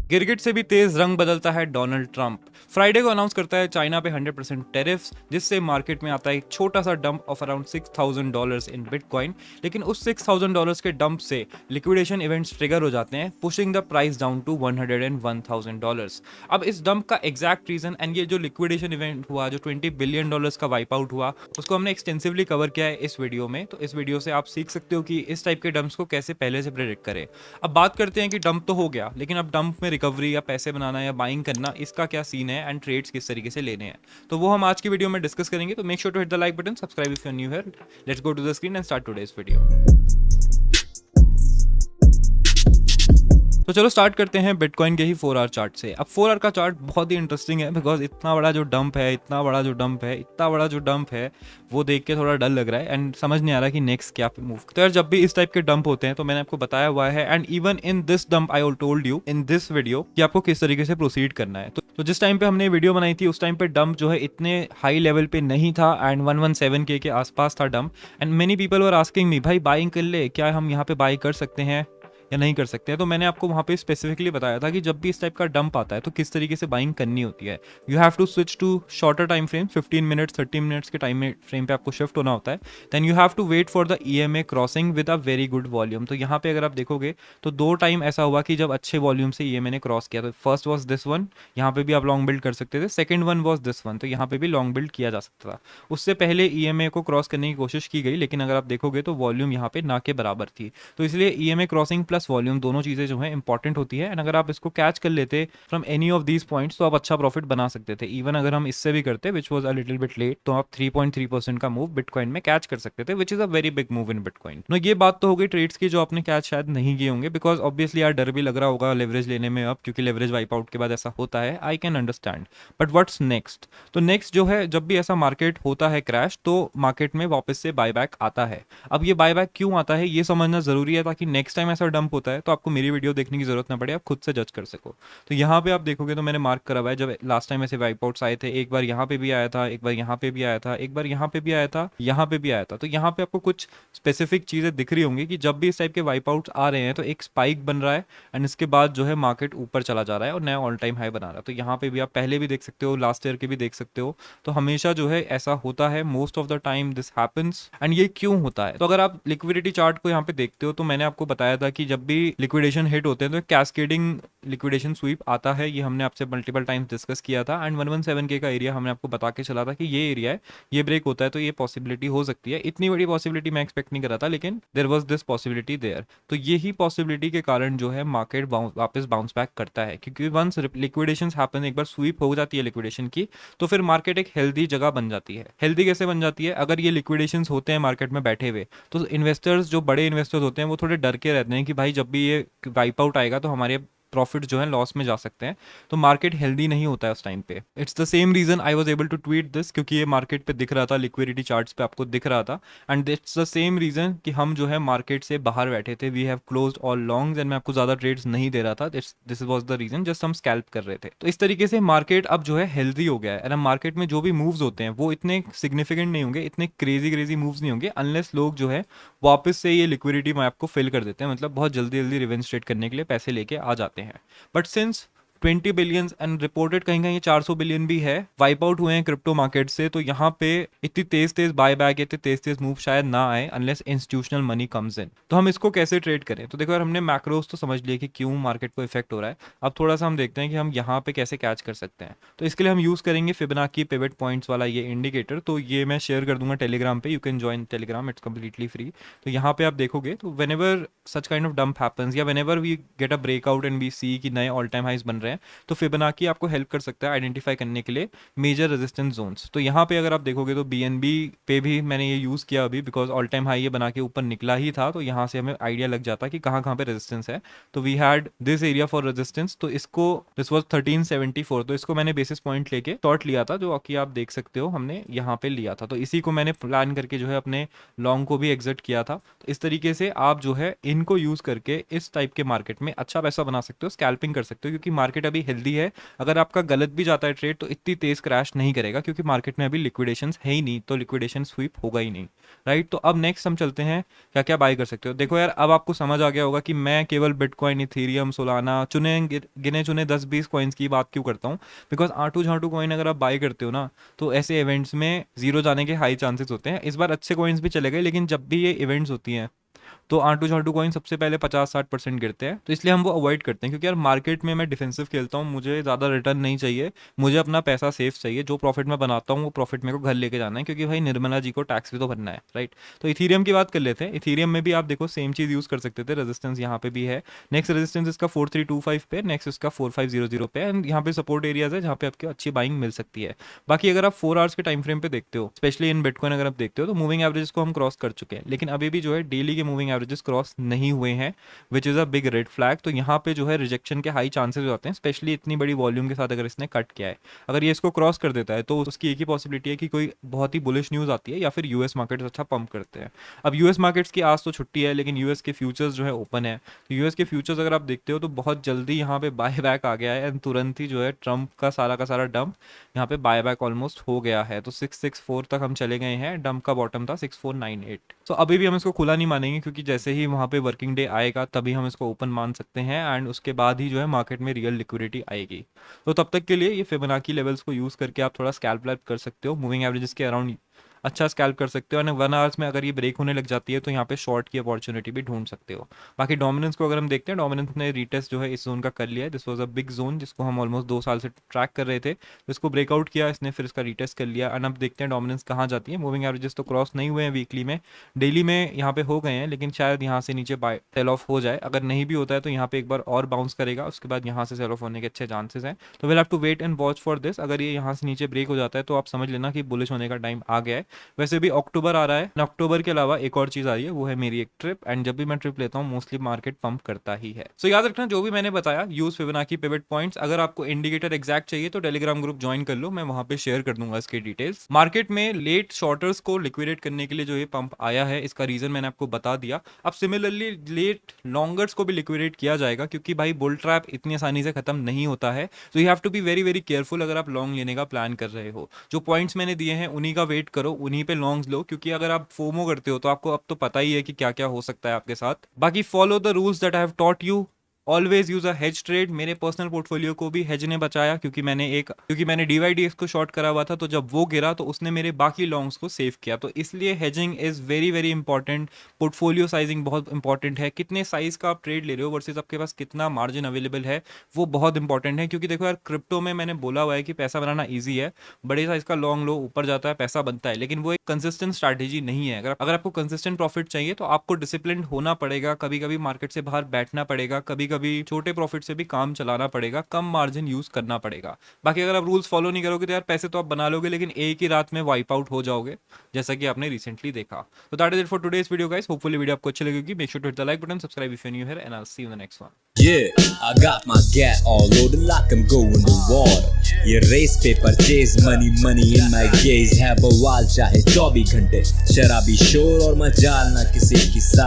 गिरगिट से भी तेज रंग बदलता है डोनाल्ड ट्रंप। फ्राइडे को अनाउंस करता है चाइना पे 100% टेरिफ्स, जिससे मार्केट में आता है एक छोटा सा dump of around $6,000 in bitcoin. लेकिन उस $6,000 के डंप से लिक्विडेशन इवेंट्स ट्रिगर हो जाते हैं, pushing the price down to $101,000। अब इस डंप का एग्जैक्ट रीजन एंड ये जो लिक्विडेशन इवेंट हुआ, जो $20 बिलियन का वाइप आउट हुआ, उसको हमने एक्सटेंसिवली कवर किया है इस वीडियो में। तो इस वीडियो से आप सीख सकते हो कि इस टाइप के डंप्स को कैसे पहले से प्रेडिक्ट करें। अब बात करते हैं कि डंप तो हो गया, लेकिन अब डंप में रिकवरी या पैसे बनाना या बाइंग करना, इसका क्या सीन है एंड ट्रेड्स किस तरीके से लेने हैं, तो वो हम आज की वीडियो में डिस्कस करेंगे। तो make sure to hit the like button, subscribe if you are new here. Let's go to the screen and start today's video. तो चलो स्टार्ट करते हैं बिटकॉइन के ही 4 आवर चार्ट से। अब 4 आवर का चार्ट बहुत ही इंटरेस्टिंग है, बिकॉज इतना बड़ा जो डंप है, इतना बड़ा जो डंप है, वो देख के थोड़ा डर लग रहा है एंड समझ नहीं आ रहा कि नेक्स्ट क्या मूव। तो यार जब भी इस टाइप के डंप होते हैं तो मैंने आपको बताया हुआ है, and even in this dump I told you in this video कि आपको किस तरीके से प्रोसीड करना है। तो जिस टाइम पे हमने वीडियो बनाई थी उस टाइम पे डंप जो है इतने हाई लेवल पे नहीं था, एंड 117K के आसपास था dump. And many people were asking me, भाई बाइंग कर ले, क्या हम यहाँ पे बाई कर सकते हैं या नहीं कर सकते हैं। तो मैंने आपको वहाँ पे स्पेसिफिकली बताया था कि जब भी इस टाइप का डंप आता है तो किस तरीके से बाइंग करनी होती है। You have to switch to shorter time frame, 15 minutes 30 minutes के टाइम फ्रेम पे आपको शिफ्ट होना होता है। Then you have to wait for the EMA crossing with a very good volume. तो यहाँ पे अगर आप देखोगे तो 2 टाइम ऐसा हुआ कि जब अच्छे वॉल्यूम से EMA ने क्रॉस किया। तो फर्स्ट वॉज दिस वन, यहाँ पे भी आप लॉन्ग बिल्ड कर सकते थे। Second one was this one, तो यहाँ पे भी लॉन्ग बिल्ड किया जा सकता था। उससे पहले EMA को क्रॉस करने की कोशिश की गई, लेकिन अगर आप देखोगे तो वॉल्यूम यहाँ पे ना के बराबर थी। तो इसलिए EMA क्रॉसिंग प्लस वॉल्यूम दोनों चीजें जो है इंपॉर्टेंट होती है। एंड अगर आप इसको कैच कर लेते from any of these points तो आप अच्छा प्रॉफिट बना सकते थे। इवन अगर हम इससे भी करते, which was a little bit late, तो आप 3.3% का मूव बिटकॉइन में कैच कर सकते थे, which is a very big move in bitcoin. No, ये बात तो हो गई ट्रेड्स की जो आपने कैच शायद नहीं किए होंगे, बिकॉज ऑब्वियसली यार डर भी लग रहा होगा लेवरेज लेने में अब, क्योंकि लेवरेज वाइप आउट के बाद ऐसा होता है। I can understand, but what's next? तो नेक्स्ट जो है, जब भी ऐसा मार्केट होता है क्रैश, तो मार्केट में वापस से बायबैक आता है। अब ये बायबैक क्यों आता है ये समझना जरूरी है, ताकि नेक्स्ट टाइम ऐसा डंप होता है तो आपको मेरी वीडियो देखने की जरूरत ना पड़े, आप खुद से जज कर सको। तो यहाँ पे आप देखोगे तो मैंने मार्क करा हुआ है, जब लास्ट टाइम ऐसे वाइप आउट्स आए थे, एक बार यहाँ पे भी आया था, एक बार यहाँ पे भी आया था, एक बार यहाँ पे भी आया था, यहाँ पे भी आया था। तो यहाँ पे आपको कुछ स्पेसिफिक चीजें दिख रही होंगी कि जब भी इस टाइप के वाइप आउट्स आ रहे हैं तो एक स्पाइक बन रहा है, एंड इसके बाद जो है मार्केट ऊपर चला जा रहा है और नया ऑल टाइम हाई बना रहा है। तो यहाँ पे भी आप पहले भी देख सकते हो, लास्ट ईयर के भी देख सकते हो। तो हमेशा जो है ऐसा होता है, most of the time this happens. And ये क्यों होता है? तो अगर आप लिक्विडिटी चार्ट को यहाँ पे देखते हो तो मैंने आपको बताया था कि जब भी लिक्विडेशन हिट होते हैं तो कैस्केडिंग लिक्विडेशन स्वीप आता है। ये हमने आपसे मल्टीपल टाइम्स डिस्कस किया था। एंड 117K का एरिया हमने आपको बता के चला था कि ये एरिया है, ये ब्रेक होता है तो ये पॉसिबिलिटी हो सकती है। इतनी बड़ी पॉसिबिलिटी मैं एक्सपेक्ट नहीं कर रहा था, लेकिन there was this possibility there. तो यही पॉसिबिलिटी के कारण जो है मार्केट वापस बाउंस बैक करता है, क्योंकि वंस लिक्विडेशन हैपन, एक बार स्वीप हो जाती है लिक्विडेशन की, तो फिर मार्केट एक हेल्दी जगह बन जाती है। हेल्दी कैसे बन जाती है? अगर ये लिक्विडेशन होते हैं मार्केट में बैठे हुए, तो इन्वेस्टर्स, जो बड़े इन्वेस्टर्स होते हैं, वो थोड़े डर के रहते हैं कि भाई जब भी ये वाइप आउट आएगा तो हमारे प्रॉफिट जो है लॉस में जा सकते हैं। तो मार्केट हेल्दी नहीं होता है उस टाइम पे। It's the same reason I was able to tweet this, क्योंकि ये मार्केट पे दिख रहा था, लिक्विडिटी चार्ट्स पे आपको दिख रहा था। And it's the same reason कि हम जो है मार्केट से बाहर बैठे थे। We have closed all longs and मैं आपको ज्यादा ट्रेड्स नहीं दे रहा था। This was the reason, just हम स्कैल्प कर रहे थे। तो इस तरीके से मार्केट अब जो है हेल्दी हो गया है। एंड अब मार्केट में जो भी मूव्स होते हैं वो इतने सिग्निफिकेंट नहीं होंगे, इतने क्रेजी मूव्स नहीं होंगे, अनलेस लोग जो है वापस से ये लिक्विडिटी मैप को फिल कर देते हैं, मतलब बहुत जल्दी जल्दी रिवेंज ट्रेड करने के लिए पैसे लेके आ जाते हैं। But since 20 billion and reported कहीं कहीं 400 बिलियन भी है वाइप आउट हुए हैं क्रिप्टो मार्केट से, तो यहाँ पे इतनी तेज बाय बैक, इतने तेज मूव शायद ना आए unless institutional money comes in. तो हम इसको कैसे ट्रेड करें? तो देखो यार, हमने मैक्रोस तो समझ लिए कि क्यों मार्केट को इफेक्ट हो रहा है। अब थोड़ा सा हम देखते हैं कि हम यहाँ पे कैसे कैच कर सकते हैं। तो इसके लिए हम यूज करेंगे फिबोनाची पिवट पॉइंट्स वाला ये इंडिकेटर। तो ये मैं शेयर कर दूंगा टेलीग्राम पे, you can join Telegram, it's completely free. तो यहाँ पे आप देखोगे तो whenever such kind of dump happens, या whenever we get a breakout and we see कि नए ऑल टाइम हाइज बन रहे हैं, तो फिबोनाची आपको हेल्प कर सकता है आइडेंटिफाई करने के लिए मेजर रेजिस्टेंस जोन्स। तो यहाँ पे अगर आप देखोगे तो BNB पे भी मैंने ये यूज किया अभी, बिकॉज ऑल टाइम हाई ये बना के ऊपर निकला ही था, तो यहाँ से हमें आइडिया लग जाता कि कहाँ कहाँ पे रेजिस्टेंस है। तो we had this area for resistance, तो इसको दिस वाज 1374, तो इसको मैंने बेसिस पॉइंट लेके शॉर्ट लिया था, जो कि आप देख सकते हो हमने यहाँ पे लिया था। तो इसी को मैंने प्लान करके जो है अपने लॉन्ग को भी एग्जिट किया था। तो इस तरीके से आप जो है इनको यूज करके इस टाइप के मार्केट में अच्छा पैसा बना सकते हो, स्कैल्पिंग कर सकते हो, क्योंकि मार्केट मार्केट अभी हेल्दी है, अगर आपका गलत भी जाता है ट्रेड तो इतनी तेज क्रैश नहीं करेगा, क्योंकि मार्केट में अभी लिक्विडेशंस है ही नहीं, तो लिक्विडेशन स्वीप होगा ही नहीं, राइट। तो अब नेक्स्ट हम चलते हैं क्या क्या बाय कर सकते हो। देखो यार, अब आपको समझ आ गया होगा कि मैं केवल बिटकॉइन, इथेरियम, सोलाना, गिने चुने 10-20 कॉइन्स की बात क्यों करता हूँ, बिकॉज आंटू झांटू कॉइन अगर आप बाय करते हो ना, तो ऐसे इवेंट्स में जीरो जाने के हाई चांसेस होते हैं। इस बार अच्छे कॉइन्स भी चले गए, लेकिन जब भी ये इवेंट्स होती हैं तो आंटू झांटू कॉइन सबसे पहले 50-60% गिरते हैं, तो इसलिए हम वो अवॉइड करते हैं, क्योंकि यार मार्केट में मैं डिफेंसिव खेलता हूँ, मुझे ज़्यादा रिटर्न नहीं चाहिए, मुझे अपना पैसा सेफ चाहिए, जो प्रॉफिट मैं बनाता हूँ वो प्रॉफिट मेरे को घर लेके जाना है, क्योंकि भाई निर्मला जी को टैक्स भी तो भरना है, राइट। तो इथीरियम की बात कर लेते हैं। इथीरियम में भी आप देखो सेम चीज़ यूज़ कर सकते थे, रेजिस्टेंस यहाँ पे भी है, नेक्स्ट रेजिस्टेंस इसका 4325 पे, नेक्स्ट इसका 4500 पे, एंड यहाँ पे सपोर्ट एरियाज है जहाँ पे आपकी अच्छी बाइंग मिल सकती है। बाकी अगर आप 4 आवर्स के टाइम फ्रेम पे देखते हो, स्पेशली इन बिटकॉइन अगर आप देखते हो, तो मूविंग एवरेजेस को हम क्रॉस कर चुके हैं, लेकिन अभी भी जो है डेली के मूविंग एवरेजेस क्रॉस नहीं हुए हैं, which is a big red flag. तो यहाँ पे जो है रिजेक्शन के हाई चांसेस हो जाते हैं, स्पेशली इतनी बड़ी वॉल्यूम के साथ अगर इसने कट किया है। अगर ये इसको क्रॉस कर देता है तो उसकी एक ही पॉसिबिलिटी है कि कोई बहुत ही बुलिश न्यूज़ आती है, या फिर यूएस मार्केट्स अच्छा पंप करते हैं। अब यूएस मार्केट्स की आज तो छुट्टी है, लेकिन यूएस के फ्यूचर्स जो है ओपन है, तो यूएस के फ्यूचर्स अगर आप देखते हो तो बहुत जल्दी यहाँ पे बाय बैक आ गया है, एंड तुरंत ही जो है ट्रंप का सारा डंप यहाँ पे बाय बैक ऑलमोस्ट हो गया है। तो 664 तक हम चले गए हैं, डंप का बॉटम था 6498। तो अभी भी हम इसको खुला नहीं मानेंगे, क्योंकि जैसे ही वहाँ पे वर्किंग डे आएगा तभी हम इसको ओपन मान सकते हैं, एंड उसके बाद ही जो है मार्केट में रियल लिक्विडिटी आएगी। तो तब तक के लिए ये फिबोनाची लेवल्स को यूज़ करके आप थोड़ा स्कैल्प कर सकते हो, मूविंग एवरेजेस के अराउंड अच्छा स्कैल्प कर सकते हो, और 1 आवर्स में अगर ये ब्रेक होने लग जाती है तो यहाँ पे शॉर्ट की अपॉर्चुनिटी भी ढूंढ सकते हो। बाकी डोमिनेंस को अगर हम देखते हैं, डोमिनेंस ने रीटेस्ट जो है इस जोन का कर लिया है, this was a big zone जिसको हम ऑलमोस्ट 2 साल से ट्रैक कर रहे थे, तो इसको ब्रेकआउट किया इसने, फिर इसका रीटेस्ट कर लिया, एंड अब देखते हैं डोमिनेंस कहाँ जाती है। मूविंग एवरेजेस तो क्रॉस नहीं हुए हैं वीकली में, डेली में यहाँ पे हो गए हैं, लेकिन शायद यहाँ से नीचे बाय सेल ऑफ हो जाए। अगर नहीं भी होता है तो यहाँ पे एक बार और बाउंस करेगा, उसके बाद यहाँ से सेल ऑफ होने के अच्छे चांसेस हैं, तो will have to wait and watch for this. अगर ये यहाँ से नीचे ब्रेक हो जाता है तो आप समझ लेना कि बुलिश होने का टाइम आ गया है। वैसे भी अक्टूबर आ रहा है, अक्टूबर के अलावा एक और चीज आ रही है, वो है मेरी एक ट्रिप, एंड जब भी मैं ट्रिप लेता हूँ मोस्टली मार्केट पंप करता ही है। सो याद रखना जो भी मैंने बताया, यूज फिबोनाची पिवट पॉइंट्स। अगर आपको इंडिकेटर एग्जैक्ट चाहिए तो टेलीग्राम ग्रुप ज्वाइन कर लो, मैं वहां पे शेयर कर दूंगा इसकी डिटेल्स। मार्केट में लेट शॉर्टर्स को लिक्विडेट करने के लिए जो ये पंप आया है, इसका रीजन मैंने आपको बता दिया। अब सिमिलरली लेट लॉन्गर्स को भी लिक्विडेट किया जाएगा, क्योंकि भाई बुल ट्रैप इतनी आसानी से खत्म नहीं होता है, तो you have to be very very careful अगर आप लॉन्ग लेने का प्लान कर रहे हो। जो पॉइंट्स मैंने दिए हैं उन्हीं का वेट करो, उन्हीं पे लॉन्ग्स लो, क्योंकि अगर आप फोमो करते हो तो आपको अब तो पता ही है कि क्या क्या हो सकता है आपके साथ। बाकी follow the rules that I have taught you, always use a hedge trade. मेरे पर्सनल पोर्टफोलियो को भी हेज ने बचाया, क्योंकि मैंने डीवाईडीएक्स को शॉर्ट करा हुआ था, तो जब वो गिरा तो उसने मेरे बाकी लॉन्ग्स को सेव किया। तो इसलिए hedging is very very important, portfolio sizing बहुत इंपॉर्टेंट है, कितने साइज का आप ट्रेड ले रहे हो वर्सेस आपके पास कितना मार्जिन अवेलेबल है, वो बहुत इंपॉर्टेंट है। क्योंकि देखो यार, क्रिप्टो में मैंने बोला हुआ है कि पैसा बनाना ईजी है, बड़े साइज का लॉन्ग लो, ऊपर जाता है पैसा बनता है, लेकिन वो एक कंसिस्टेंट स्ट्रैटेजी नहीं है। अगर आपको कंसिस्टेंट प्रॉफिट चाहिए तो आपको डिसिप्लिन होना पड़ेगा, कभी कभी मार्केट से बाहर बैठना पड़ेगा, कभी कभी छोटे प्रॉफिट से भी काम चलाना पड़ेगा, कम मार्जिन यूज करना पड़ेगा। बाकी अगर आप रूल्स फॉलो नहीं करोगे तो यार पैसे तो आप बना लोगे, लेकिन एक ही रात में वाइप आउट हो जाओगे, जैसा कि आपने रिसेंटली देखा। तो that is it for today's video guys, hopefully video आपको अच्छी लगेगी। Make sure to hit the like button, subscribe if you new here, and I will see you in the next one. Yeah, I got my gat all loaded like I'm going to war. ये race पे purchase, money money in my gaze है बवाल, चाहे 24 घंटे शराबी शोर और मजाल ना किसी की